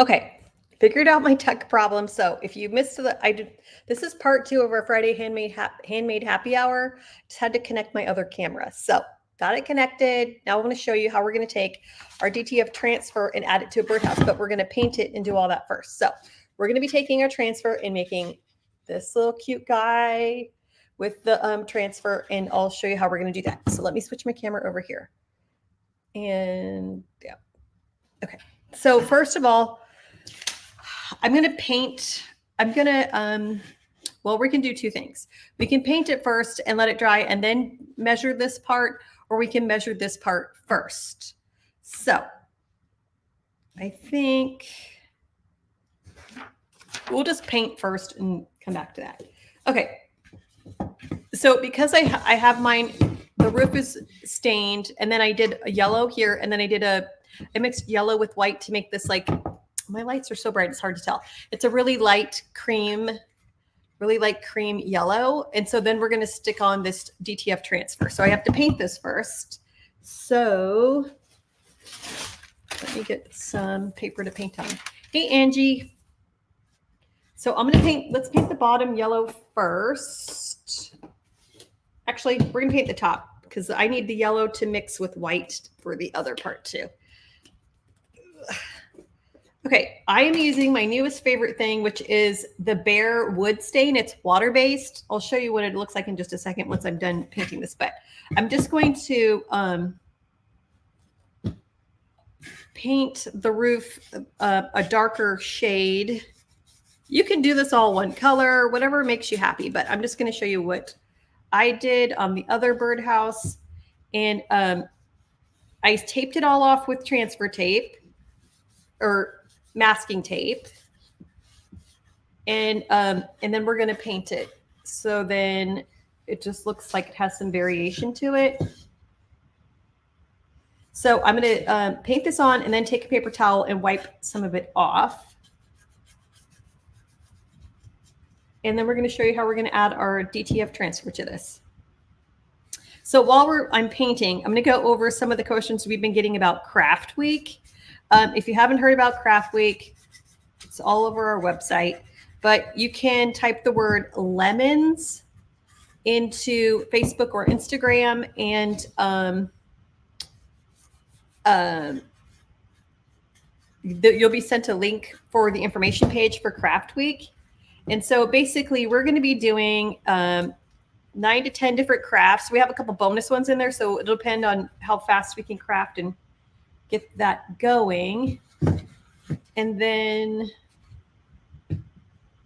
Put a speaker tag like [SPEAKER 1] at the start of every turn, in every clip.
[SPEAKER 1] Okay, figured out my tech problem. So if you missed this is part 2 of our Friday handmade happy hour. Just had to connect my other camera. So got it connected. Now I want to show you how we're going to take our DTF transfer and add it to a birdhouse, but we're going to paint it and do all that first. So we're going to be taking our transfer and making this little cute guy with the transfer, and I'll show you how we're going to do that. So let me switch my camera over here. And yeah. Okay. So first of all, I'm going to paint. Well, we can do two things. We can paint it first and let it dry and then measure this part, or we can measure this part first. So I think we'll just paint first and come back to that. Okay. So because I have mine, the roof is stained, and then I did a yellow here, and then I mixed yellow with white to make this, like, my lights are so bright, it's hard to tell. It's a really light cream yellow. And so then we're going to stick on this DTF transfer. So I have to paint this first. So let me get some paper to paint on. Hey, Angie. So I'm going to let's paint the bottom yellow first. Actually, we're going to paint the top because I need the yellow to mix with white for the other part too. Okay, I am using my newest favorite thing, which is the Bear Wood Stain. It's water-based. I'll show you what it looks like in just a second once I'm done painting this, but I'm just going to paint the roof a darker shade. You can do this all one color, whatever makes you happy, but I'm just going to show you what I did on the other birdhouse. And I taped it all off with transfer tape or masking tape, and then we're going to paint it. So then it just looks like it has some variation to it. So I'm going to paint this on and then take a paper towel and wipe some of it off. And then we're going to show you how we're going to add our DTF transfer to this. So while I'm painting, I'm going to go over some of the questions we've been getting about Craft Week. If you haven't heard about Craft Week, it's all over our website, but you can type the word lemons into Facebook or Instagram, and you'll be sent a link for the information page for Craft Week. And so basically we're going to be doing 9 to 10 different crafts. We have a couple bonus ones in there, so it'll depend on how fast we can craft and get that going. And then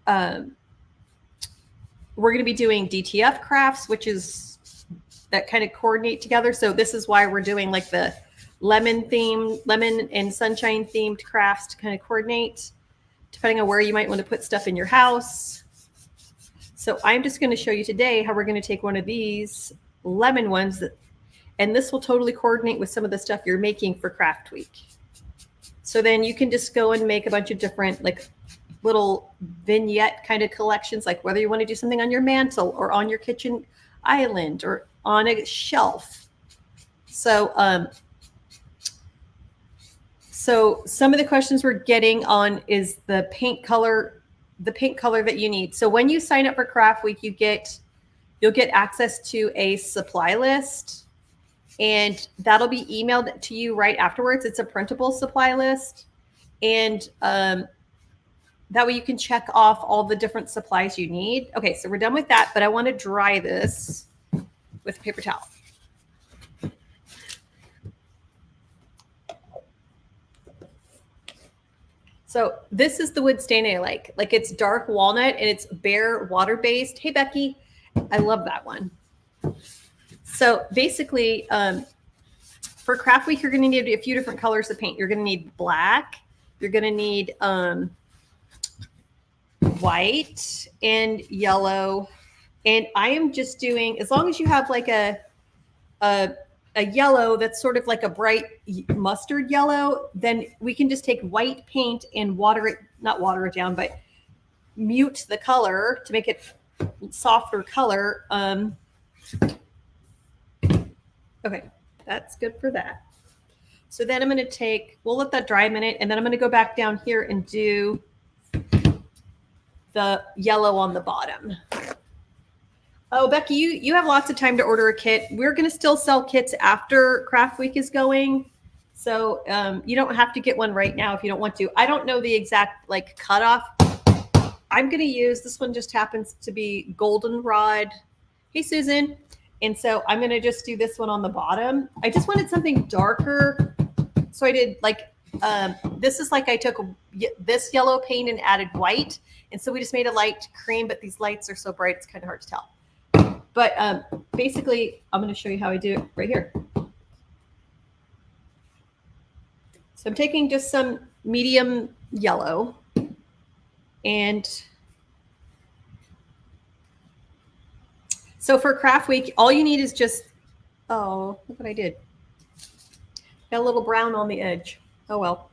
[SPEAKER 1] we're going to be doing DTF crafts, which is that kind of coordinate together. So this is why we're doing like the lemon and sunshine themed crafts to kind of coordinate depending on where you might want to put stuff in your house. So I'm just going to show you today how we're going to take one of these lemon ones and this will totally coordinate with some of the stuff you're making for Craft Week. So then you can just go and make a bunch of different like little vignette kind of collections, like whether you want to do something on your mantle or on your kitchen island or on a shelf. So some of the questions we're getting on is the paint color that you need. So when you sign up for Craft Week, you'll get access to a supply list. And that'll be emailed to you right afterwards. It's a printable supply list. And that way you can check off all the different supplies you need. Okay, so we're done with that, but I want to dry this with a paper towel. So this is the wood stain I like. Like it's dark walnut and it's Bear water-based. Hey, Becky, I love that one. So basically, for Craft Week, you're going to need a few different colors of paint. You're going to need black. You're going to need white and yellow. And I am just doing, as long as you have like a yellow that's sort of like a bright mustard yellow, then we can just take white paint and not water it down, but mute the color to make it softer color. Okay, that's good for that. So then I'm going to take, we'll let that dry a minute, and then I'm going to go back down here and do the yellow on the bottom. Oh, Becky, you have lots of time to order a kit. We're going to still sell kits after Craft Week is going. So you don't have to get one right now if you don't want to. I don't know the exact like cutoff. I'm going to use, this one just happens to be goldenrod. Hey, Susan. And so I'm going to just do this one on the bottom. I just wanted something darker. So I did like, this is like I took this yellow paint and added white. And so we just made a light cream, but these lights are so bright, it's kind of hard to tell. But basically, I'm going to show you how I do it right here. So I'm taking just some medium yellow and so for Craft Week, all you need is just, oh, look what I did. Got a little brown on the edge. Oh, well.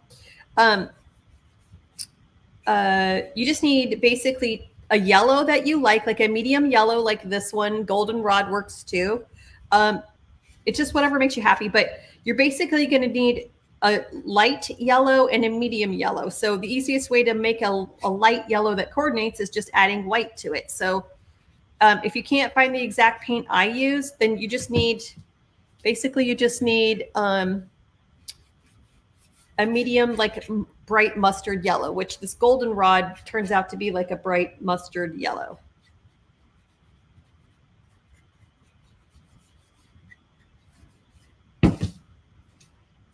[SPEAKER 1] You just need basically a yellow that you like a medium yellow like this one. Goldenrod works too. It's just whatever makes you happy, but you're basically going to need a light yellow and a medium yellow. So the easiest way to make a light yellow that coordinates is just adding white to it. So if you can't find the exact paint I use, then you just need, basically you just need a medium, like bright mustard yellow, which this goldenrod turns out to be like a bright mustard yellow.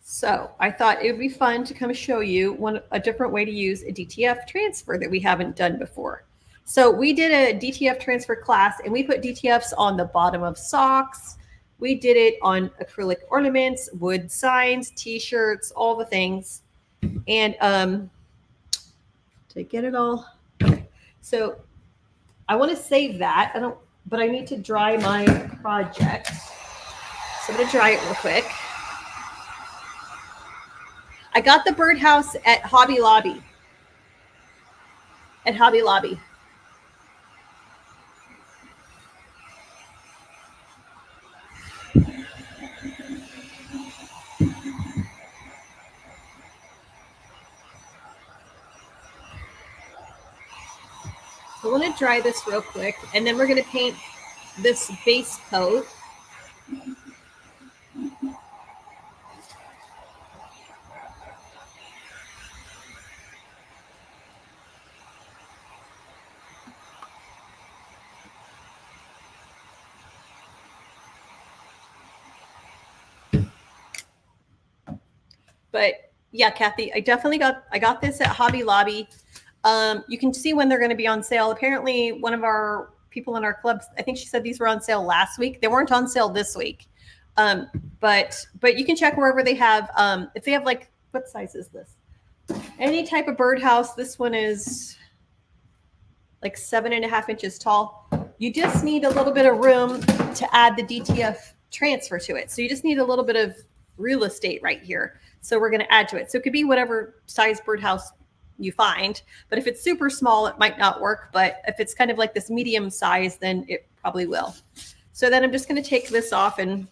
[SPEAKER 1] So I thought it would be fun to come show you a different way to use a DTF transfer that we haven't done before. So we did a DTF transfer class and we put DTFs on the bottom of socks. We did it on acrylic ornaments, wood signs, t-shirts, all the things. And to get it all. Okay. So I want to save that. But I need to dry my project. So I'm going to dry it real quick. I got the birdhouse at Hobby Lobby. So I want to dry this real quick, and then we're going to paint this base coat. But yeah, Kathy, I got this at Hobby Lobby. You can see when they're going to be on sale. Apparently, one of our people in our clubs, I think she said these were on sale last week. They weren't on sale this week. But you can check wherever they have. If they have like, what size is this? Any type of birdhouse. This one is like 7.5 inches tall. You just need a little bit of room to add the DTF transfer to it. So you just need a little bit of real estate right here. So we're going to add to it. So it could be whatever size birdhouse you find. But if it's super small, it might not work. But if it's kind of like this medium size, then it probably will. So then I'm just going to take this off and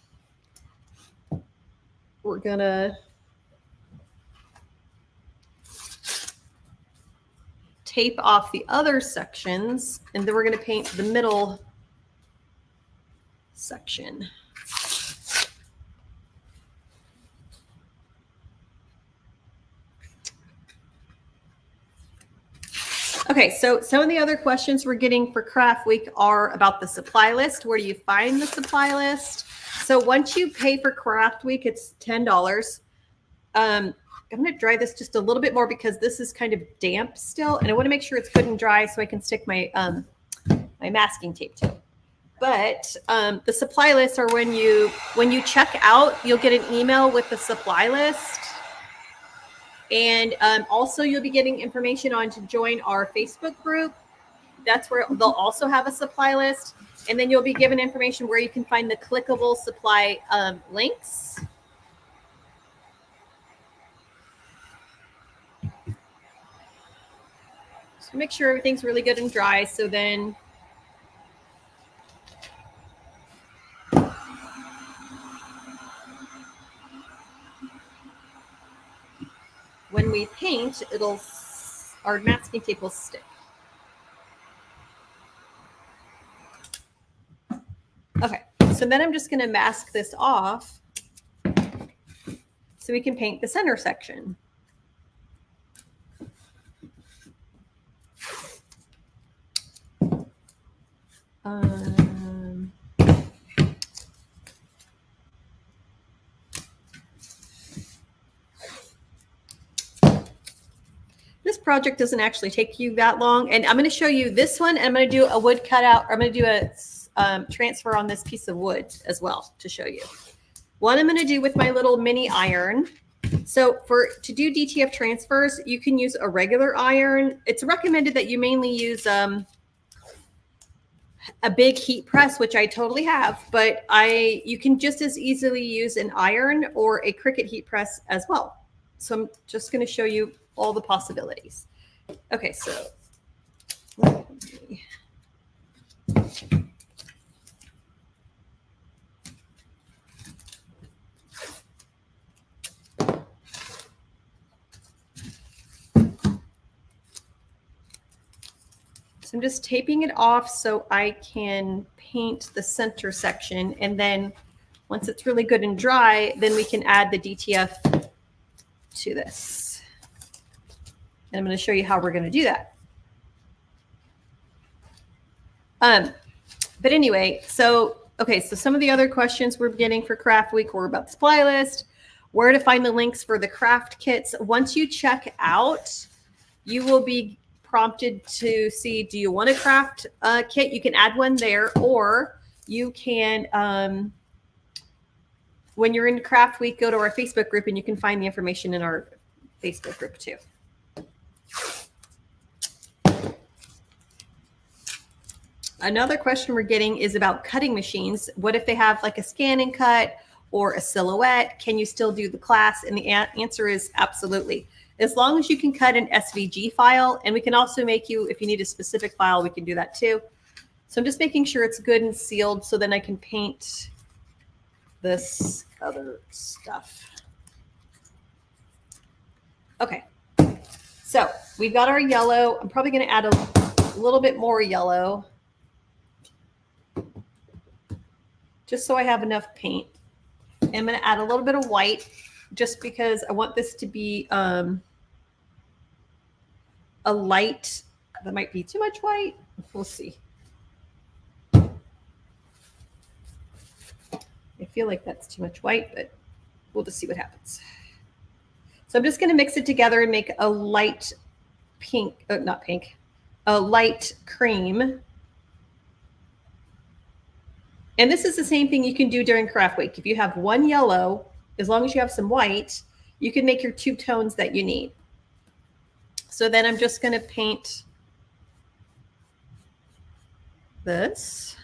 [SPEAKER 1] we're going to tape off the other sections. And then we're going to paint the middle section. Okay, so some of the other questions we're getting for Craft Week are about the supply list. Where do you find the supply list? So once you pay for Craft Week, it's $10. I'm going to dry this just a little bit more because this is kind of damp still, and I want to make sure it's good and dry so I can stick my my masking tape to it. But the supply lists are when you check out, you'll get an email with the supply list. And also you'll be getting information on to join our Facebook group. That's where they'll also have a supply list. And then you'll be given information where you can find the clickable supply links. So make sure everything's really good and dry. So then when we paint, our masking tape will stick. Okay, so then I'm just going to mask this off so we can paint the center section. This project doesn't actually take you that long, and I'm going to show you this one, and I'm going to do a wood cutout, or I'm going to do a transfer on this piece of wood as well to show you. One I'm going to do with my little mini iron. So to do DTF transfers, you can use a regular iron. It's recommended that you mainly use a big heat press, which I totally have, but you can just as easily use an iron or a Cricut heat press as well. So I'm just going to show you all the possibilities. Okay, so I'm just taping it off so I can paint the center section. And then once it's really good and dry, then we can add the DTF to this. And I'm going to show you how we're going to do that. But anyway, so some of the other questions we're getting for Craft Week were about the supply list, where to find the links for the craft kits. Once you check out, you will be prompted to see, do you want a craft kit? You can add one there, or you can, when you're in Craft Week, go to our Facebook group and you can find the information in our Facebook group too. Another question we're getting is about cutting machines. What if they have like a scan and cut or a silhouette? Can you still do the class? And the answer is absolutely. As long as you can cut an SVG file, and we can also make you, if you need a specific file, we can do that too. So I'm just making sure it's good and sealed so then I can paint this other stuff. Okay, so we've got our yellow. I'm probably going to add a little bit more yellow just so I have enough paint. And I'm going to add a little bit of white just because I want this to be a light. That might be too much white. We'll see. I feel like that's too much white, but we'll just see what happens. So I'm just going to mix it together and make a light pink, not pink, a light cream. And this is the same thing you can do during Craft Week. If you have one yellow, as long as you have some white, you can make your two tones that you need. So then I'm just going to paint this.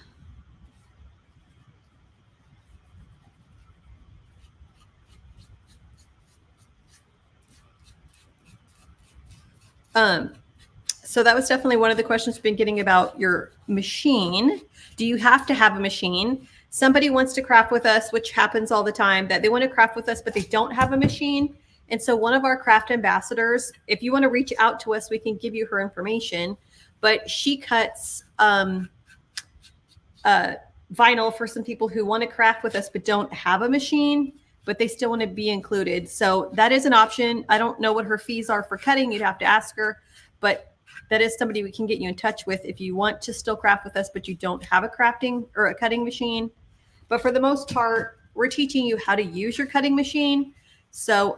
[SPEAKER 1] So that was definitely one of the questions we've been getting about your machine. Do you have to have a machine? Somebody wants to craft with us, which happens all the time, that they want to craft with us, but they don't have a machine. And so one of our craft ambassadors, if you want to reach out to us, we can give you her information, but she cuts vinyl for some people who want to craft with us, but don't have a machine, but they still want to be included. So that is an option. I don't know what her fees are for cutting. You'd have to ask her, but that is somebody we can get you in touch with if you want to still craft with us, but you don't have a crafting or a cutting machine. But for the most part, we're teaching you how to use your cutting machine. So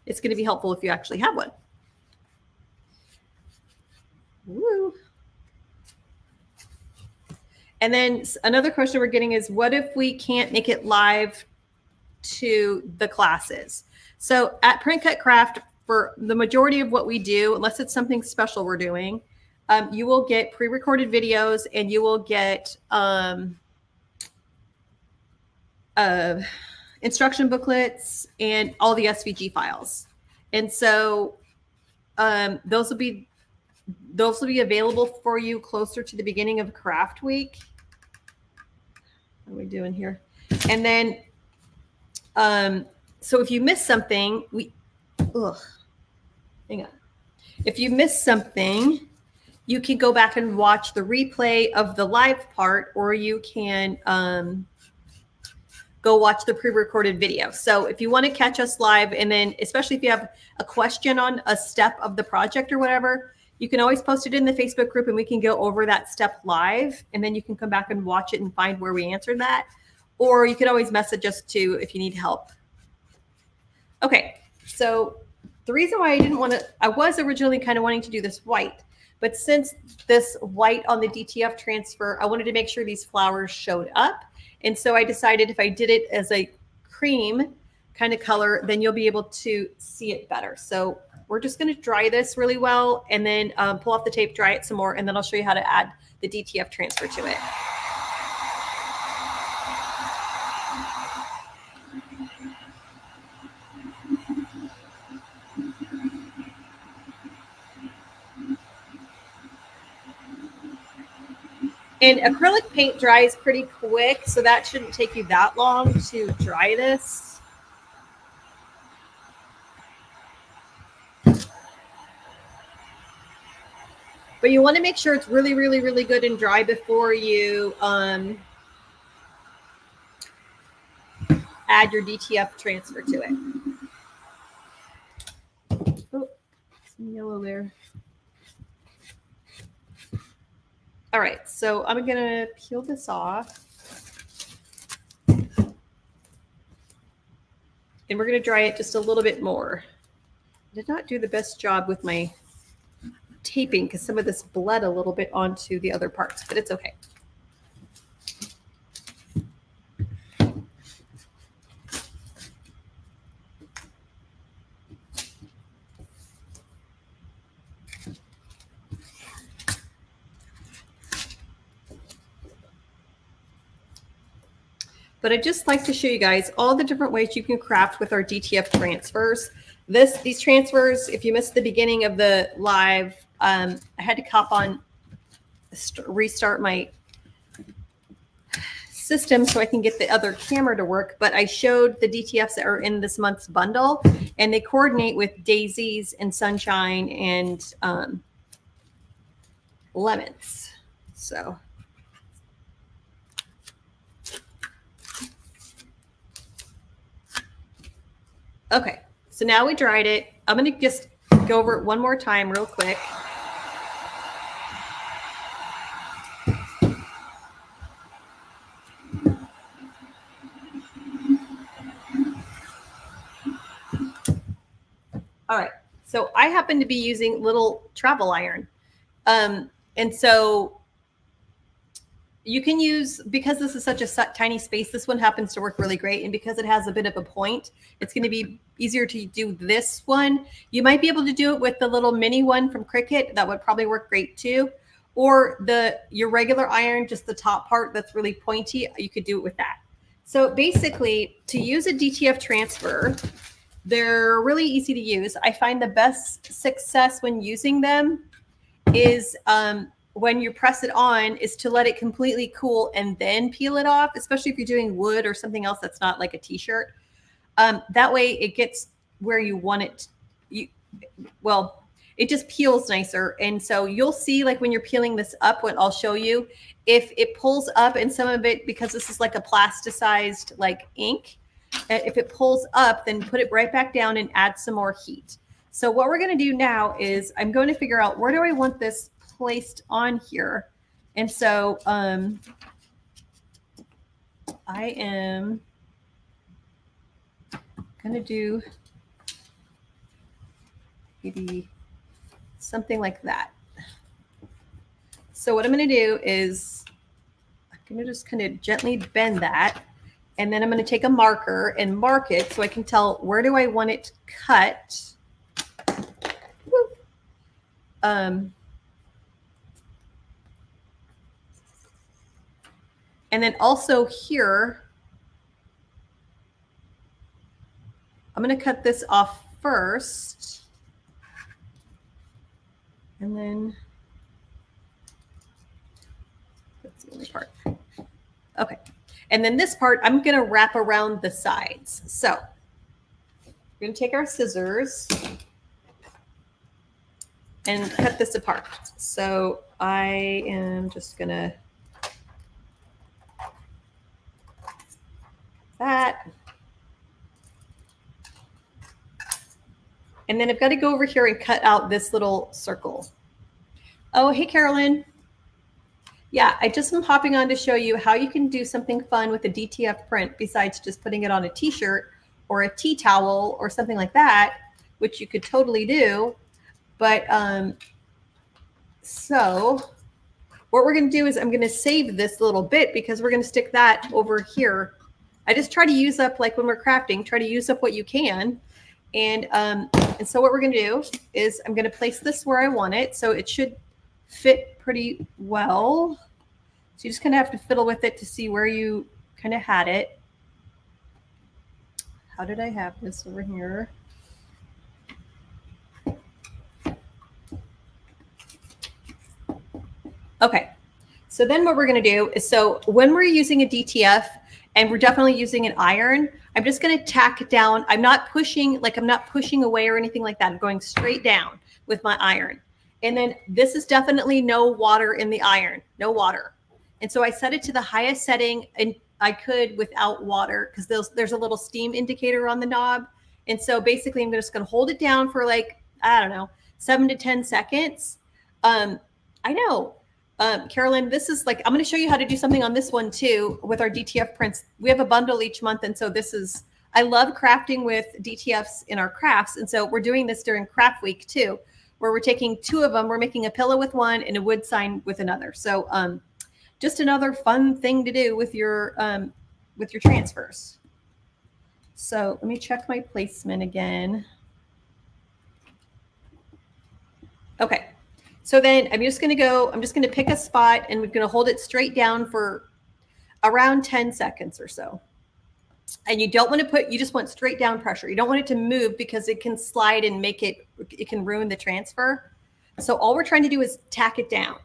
[SPEAKER 1] it's going to be helpful if you actually have one. Woo. And then another question we're getting is, what if we can't make it live to the classes? So at Print Cut Craft, for the majority of what we do, unless it's something special we're doing, you will get pre-recorded videos and you will get instruction booklets and all the SVG files. And so those will be available for you closer to the beginning of Craft Week. What are we doing here? And then, so if you miss something, Ugh. Hang on. If you missed something, you can go back and watch the replay of the live part, or you can go watch the pre-recorded video. So if you want to catch us live, and then especially if you have a question on a step of the project or whatever, you can always post it in the Facebook group and we can go over that step live, and then you can come back and watch it and find where we answered that. Or you could always message us too if you need help. Okay, so the reason why I didn't want to, I was originally kind of wanting to do this white, but since this white on the DTF transfer, I wanted to make sure these flowers showed up. And so I decided if I did it as a cream kind of color, then you'll be able to see it better. So we're just going to dry this really well, and then pull off the tape, dry it some more, and then I'll show you how to add the DTF transfer to it. And acrylic paint dries pretty quick, so that shouldn't take you that long to dry this. But you want to make sure it's really, really, really good and dry before you add your DTF transfer to it. Oh, some yellow there. All right, so I'm going to peel this off. And we're going to dry it just a little bit more. I did not do the best job with my taping because some of this bled a little bit onto the other parts, but it's okay. But I'd just like to show you guys all the different ways you can craft with our DTF transfers. These transfers, if you missed the beginning of the live, I had to restart my system so I can get the other camera to work. But I showed the DTFs that are in this month's bundle, and they coordinate with daisies and sunshine and lemons. So. Okay, so now we dried it. I'm going to just go over it one more time real quick. All right, so I happen to be using little travel iron. And so you can use, because this is such a tiny space, this one happens to work really great. And because it has a bit of a point, it's going to be easier to do this one. You might be able to do it with the little mini one from Cricut. That would probably work great too. Or your regular iron, just the top part that's really pointy, you could do it with that. So basically, to use a DTF transfer, they're really easy to use. I find the best success when using them is when you press it on is to let it completely cool and then peel it off, especially if you're doing wood or something else that's not like a t-shirt. That way it gets where you want it. It just peels nicer. And so you'll see, like when you're peeling this up, what I'll show you, if it pulls up, and some of it, because this is like a plasticized like ink, if it pulls up, then put it right back down and add some more heat. So what we're going to do now is I'm going to figure out, where do I want this placed on here? And so I am going to do maybe something like that. So what I'm going to do is I'm going to just kind of gently bend that, and then I'm going to take a marker and mark it so I can tell where do I want it cut. And then also here, I'm going to cut this off first. And then that's the only part. Okay. And then this part, I'm going to wrap around the sides. So We're going to take our scissors and cut this apart. So I am just going to that. And then I've got to go over here and cut out this little circle. Oh, hey, Carolyn. Yeah, I just am hopping on to show you how you can do something fun with a DTF print besides just putting it on a t-shirt or a tea towel or something like that, which you could totally do. But so what we're going to do is I'm going to save this little bit because we're going to stick that over here. I just try to use up, like when we're crafting, try to use up what you can. And so what we're going to do is I'm going to place this where I want it. So it should fit pretty well. So you just kind of have to fiddle with it to see where you kind of had it. How did I have this over here? Okay. So then what we're going to do is, so when we're using a DTF and we're definitely using an iron, I'm just going to tack it down. I'm not pushing away or anything like that. I'm going straight down with my iron. And then this is definitely no water in the iron, no water. And so I set it to the highest setting, and I could without water because there's a little steam indicator on the knob. And so basically I'm just going to hold it down for like, I don't know, 7 to 10 seconds. I know. Carolyn, this is like, I'm going to show you how to do something on this one too with our DTF prints. We have a bundle each month. And so this is, I love crafting with DTFs in our crafts. And so we're doing this during craft week too, where we're taking 2 of them. We're making a pillow with one and a wood sign with another. So just another fun thing to do with your transfers. So let me check my placement again. Okay. So then I'm just going to pick a spot and we're going to hold it straight down for around 10 seconds or so. And you don't want to you just want straight down pressure. You don't want it to move because it can slide and it can ruin the transfer. So all we're trying to do is tack it down.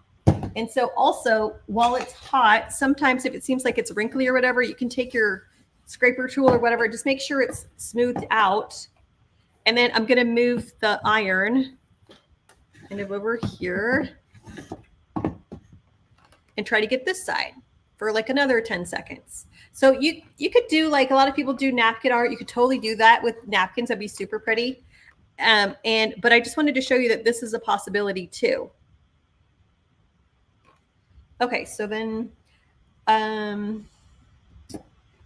[SPEAKER 1] And so also while it's hot, sometimes if it seems like it's wrinkly or whatever, you can take your scraper tool or whatever, just make sure it's smoothed out. And then I'm going to move the iron kind of over here and try to get this side for like another 10 seconds. So you could do, like a lot of people do napkin art. You could totally do that with napkins. That'd be super pretty. But I just wanted to show you that this is a possibility too. Okay, so then I'm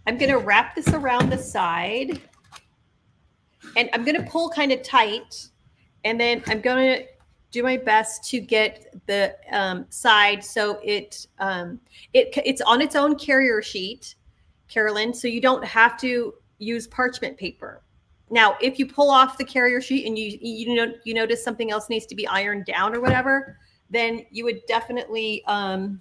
[SPEAKER 1] going to wrap this around the side and I'm going to pull kind of tight, and then I'm going to do my best to get the side so it's on its own carrier sheet, Carolyn, so you don't have to use parchment paper. Now, if you pull off the carrier sheet and you notice something else needs to be ironed down or whatever, then you would definitely and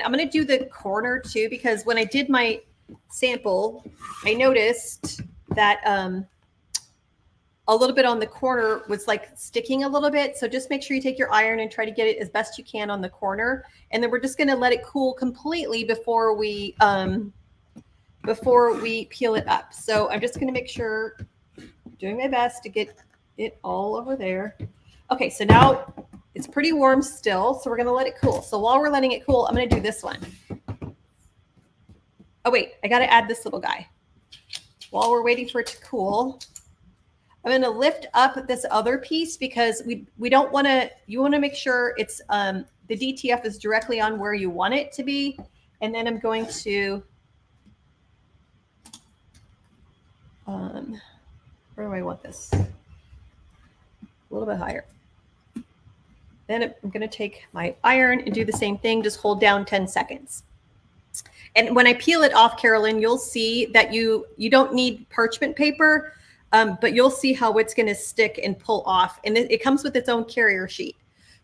[SPEAKER 1] I'm going to do the corner too, because when I did my sample, I noticed that a little bit on the corner was like sticking a little bit. So just make sure you take your iron and try to get it as best you can on the corner. And then we're just going to let it cool completely before we peel it up. So I'm just going to make sure I'm doing my best to get it all over there. Okay, so now it's pretty warm still, so we're going to let it cool. So while we're letting it cool, I'm going to do this one. Oh, wait, I got to add this little guy. While we're waiting for it to cool, I'm going to lift up this other piece because we don't want to, you want to make sure it's, the DTF is directly on where you want it to be. And then I'm going to, where do I want this? A little bit higher. Then I'm going to take my iron and do the same thing. Just hold down 10 seconds. And when I peel it off, Carolyn, you'll see that you don't need parchment paper, but you'll see how it's going to stick and pull off. And it comes with its own carrier sheet.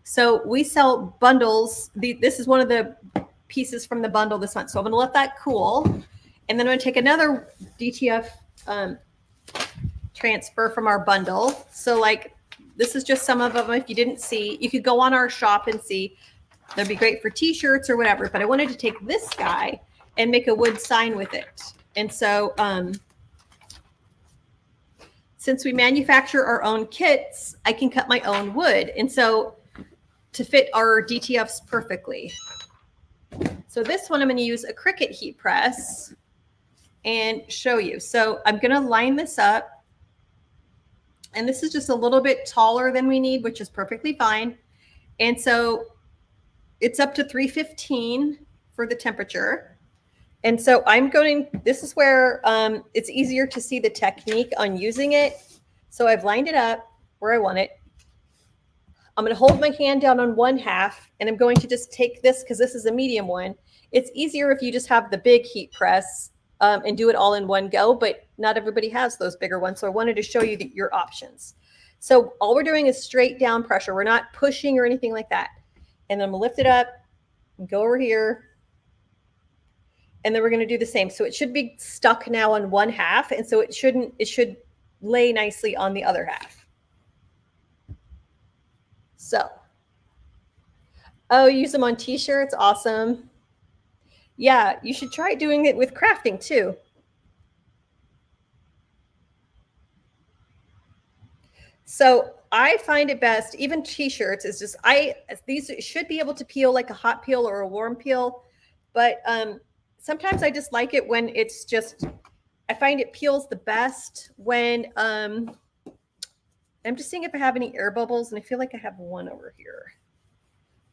[SPEAKER 1] So we sell bundles. This is one of the pieces from the bundle this month. So I'm going to let that cool. And then I'm going to take another DTF transfer from our bundle. So like, this is just some of them. If you didn't see, you could go on our shop and see. That'd be great for t-shirts or whatever. But I wanted to take this guy and make a wood sign with it. And so since we manufacture our own kits, I can cut my own wood. And so to fit our DTFs perfectly. So this one, I'm going to use a Cricut heat press and show you. So I'm going to line this up. And this is just a little bit taller than we need, which is perfectly fine. And so it's up to 315 for the temperature. And so I'm going, this is where it's easier to see the technique on using it. So I've lined it up where I want it. I'm going to hold my hand down on one half, and I'm going to just take this because this is a medium one. It's easier if you just have the big heat press and do it all in one go, but not everybody has those bigger ones. So I wanted to show you your options. So all we're doing is straight down pressure. We're not pushing or anything like that. And then I'm going to lift it up and go over here. And then we're going to do the same. So it should be stuck now on one half. And so it should lay nicely on the other half. So, oh, use them on t-shirts. Awesome. Yeah, you should try doing it with crafting too. So I find it best, even t-shirts, is just, these should be able to peel like a hot peel or a warm peel. But sometimes I just like it when it's just, I find it peels the best when, I'm just seeing if I have any air bubbles, and I feel like I have one over here.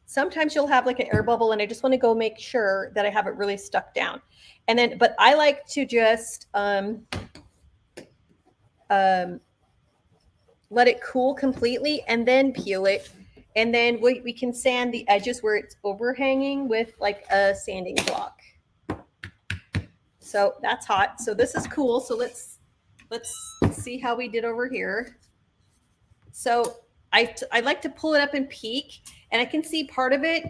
[SPEAKER 1] Sometimes you'll have like an air bubble, and I just want to go make sure that I have it really stuck down. And then, but I like to just let it cool completely and then peel it. And then we can sand the edges where it's overhanging with like a sanding block. So that's hot. So this is cool. So let's see how we did over here. So I like to pull it up and peek, and I can see part of it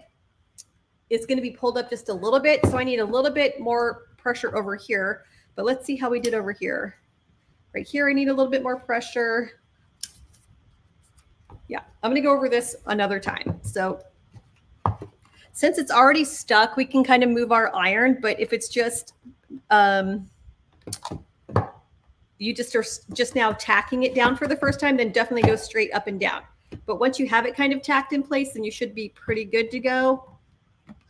[SPEAKER 1] is going to be pulled up just a little bit. So I need a little bit more pressure over here, but let's see how we did over here. Right here, I need a little bit more pressure. Yeah, I'm going to go over this another time. So since it's already stuck, we can kind of move our iron, but if it's just, you just are just now tacking it down for the first time, then definitely go straight up and down. But once you have it kind of tacked in place, then you should be pretty good to go.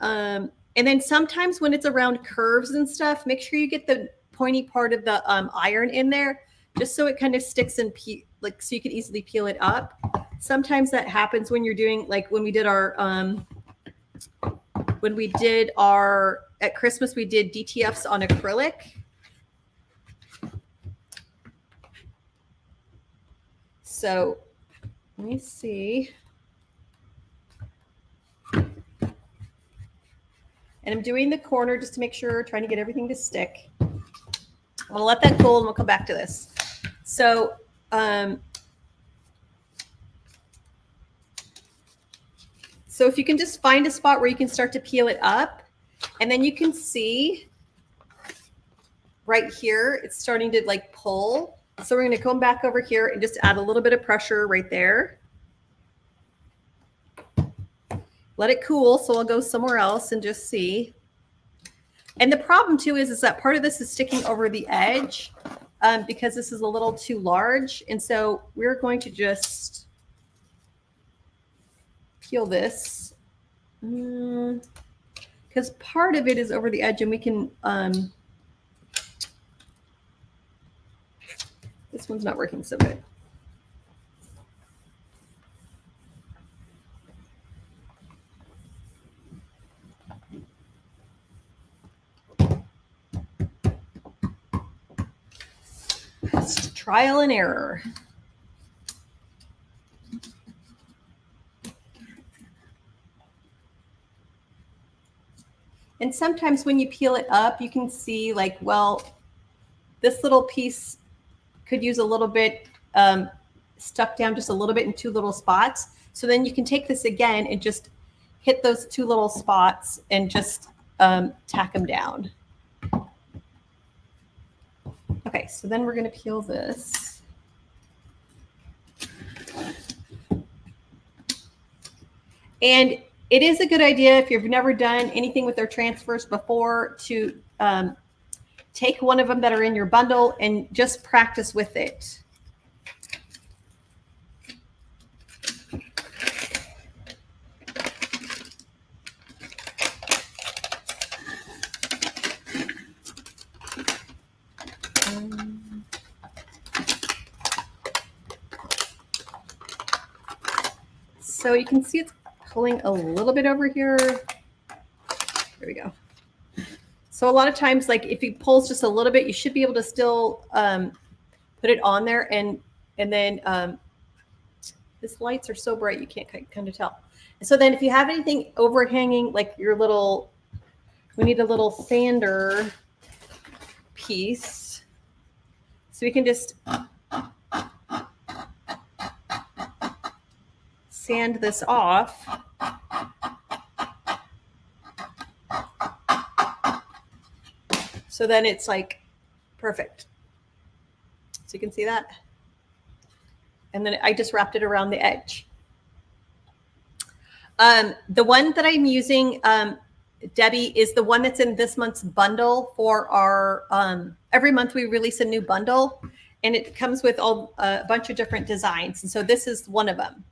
[SPEAKER 1] And then sometimes when it's around curves and stuff, make sure you get the pointy part of the iron in there, just so it kind of sticks and like, so you can easily peel it up. Sometimes that happens when you're doing, like when we did our, at Christmas, we did DTFs on acrylic. So let me see. And I'm doing the corner just to make sure, trying to get everything to stick. I'm going to let that cool and we'll come back to this. So, so if you can just find a spot where you can start to peel it up, and then you can see right here, it's starting to like pull. So we're going to come back over here and just add a little bit of pressure right there. Let it cool. So I'll go somewhere else and just see. And the problem too is that part of this is sticking over the edge because this is a little too large. And so we're going to just peel this because part of it is over the edge, and we can, this one's not working so good. It's trial and error. And sometimes when you peel it up, you can see like, well, this little piece could use a little bit stuck down just a little bit in two little spots. So then you can take this again and just hit those two little spots and just tack them down. Okay, so then we're going to peel this. And it is a good idea if you've never done anything with their transfers before to take one of them that are in your bundle and just practice with it. So you can see it's pulling a little bit over here. There we go. So a lot of times, like if it pulls just a little bit, you should be able to still put it on there. And then these lights are so bright, you can't kind of tell. And so then if you have anything overhanging, like your little, we need a little sander piece. So we can just sand this off. So then it's like perfect. So you can see that. And then I just wrapped it around the edge. The one that I'm using, Debbie, is the one that's in this month's bundle for our, every month we release a new bundle, and it comes with a bunch of different designs. And so this is one of them.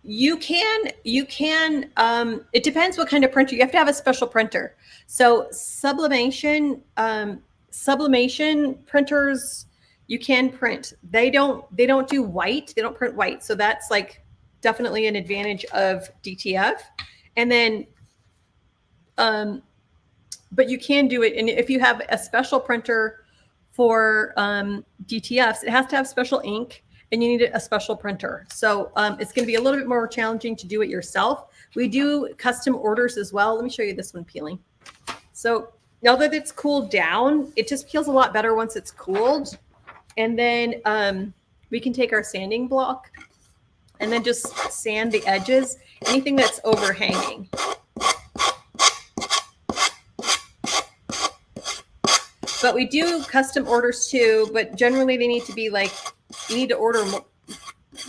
[SPEAKER 1] You can, it depends what kind of printer. You have to have a special printer. So sublimation printers, you can print. They don't do white. They don't print white. So that's like definitely an advantage of DTF. And then, but you can do it. And if you have a special printer for DTFs, it has to have special ink, and you need a special printer. So it's going to be a little bit more challenging to do it yourself. We do custom orders as well. Let me show you this one peeling. So now that it's cooled down, it just peels a lot better once it's cooled. And then we can take our sanding block and then just sand the edges, anything that's overhanging. But we do custom orders too, but generally they need to be like, you need to order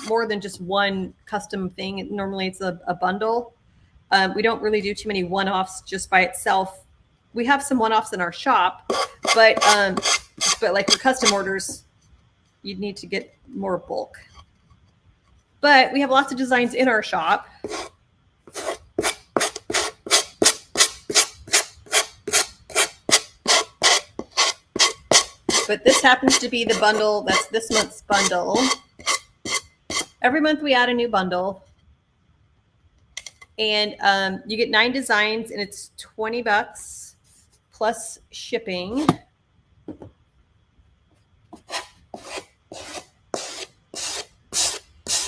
[SPEAKER 1] more than just one custom thing. Normally it's a bundle. We don't really do too many one-offs just by itself. We have some one-offs in our shop, but like for custom orders, you'd need to get more bulk. But we have lots of designs in our shop. But this happens to be the bundle. That's this month's bundle. Every month we add a new bundle. And you get 9 designs, and it's $20 plus shipping.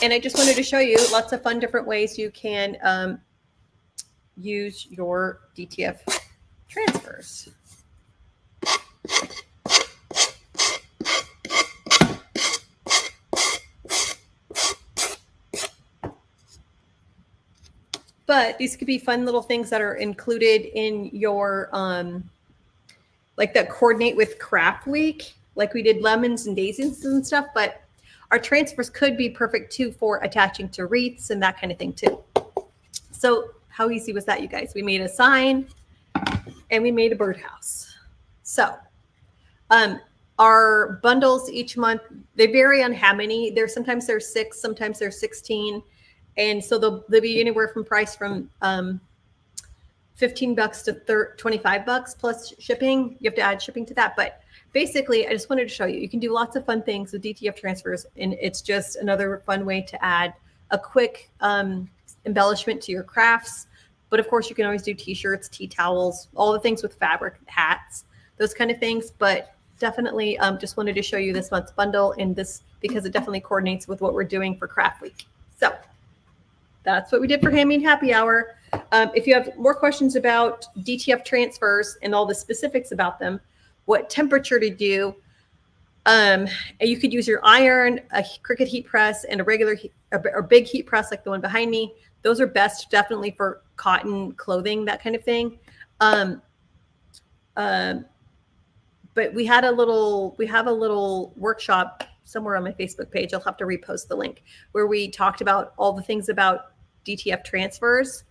[SPEAKER 1] And I just wanted to show you lots of fun different ways you can use your DTF transfers. But these could be fun little things that are included in your, like that coordinate with craft week, like we did lemons and daisies and stuff. But our transfers could be perfect too for attaching to wreaths and that kind of thing too. So how easy was that, you guys? We made a sign and we made a birdhouse. So our bundles each month, they vary on how many. Sometimes there's 6, sometimes there's 16. And so they'll be anywhere from price from $15 to $25 plus shipping. You have to add shipping to that. But basically, I just wanted to show you, you can do lots of fun things with DTF transfers. And it's just another fun way to add a quick embellishment to your crafts. But of course, you can always do t-shirts, tea towels, all the things with fabric, hats, those kind of things. But definitely just wanted to show you this month's bundle in this because it definitely coordinates with what we're doing for Craft Week. So that's what we did for Handmade Happy Hour. If you have more questions about DTF transfers and all the specifics about them, what temperature to do, you could use your iron, a Cricut heat press, and a regular or big heat press like the one behind me. Those are best definitely for cotton clothing, that kind of thing. But we have a little workshop somewhere on my Facebook page. I'll have to repost the link where we talked about all the things about DTF transfers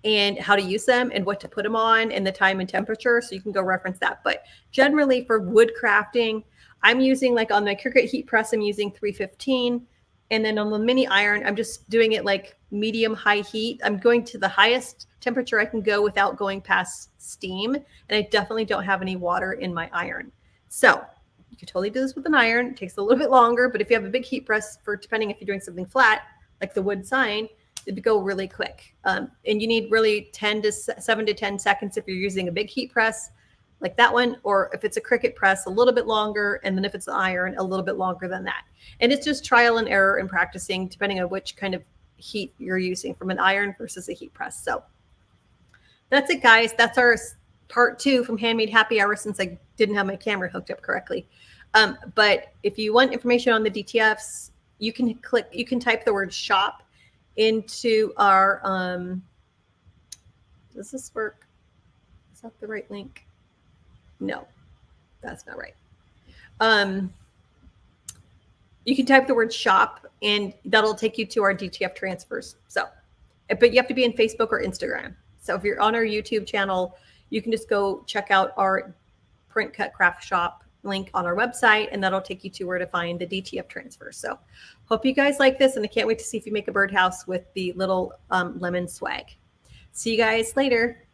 [SPEAKER 1] and how to use them and what to put them on and the time and temperature. So you can go reference that. But generally for wood crafting, I'm using, like on the Cricut heat press, I'm using 315. And then on the mini iron, I'm just doing it like medium high heat. I'm going to the highest temperature I can go without going past steam. And I definitely don't have any water in my iron. So you could totally do this with an iron. It takes a little bit longer, but if you have a big heat press for, depending if you're doing something flat, like the wood sign, it'd go really quick. And you need really 7 to 10 seconds if you're using a big heat press like that one, or if it's a Cricut press, a little bit longer. And then if it's an iron, a little bit longer than that. And it's just trial and error and practicing depending on which kind of heat you're using from an iron versus a heat press. So that's it, guys. That's our part 2 from Handmade Happy Hour, since I didn't have my camera hooked up correctly. But if you want information on the DTFs, you can type the word shop into our, does this work? Is that the right link? No, that's not right. You can type the word shop and that'll take you to our DTF transfers. So, but you have to be in Facebook or Instagram. So if you're on our YouTube channel, you can just go check out our print cut craft shop link on our website, and that'll take you to where to find the DTF transfers. So hope you guys like this, and I can't wait to see if you make a birdhouse with the little lemon swag. See you guys later.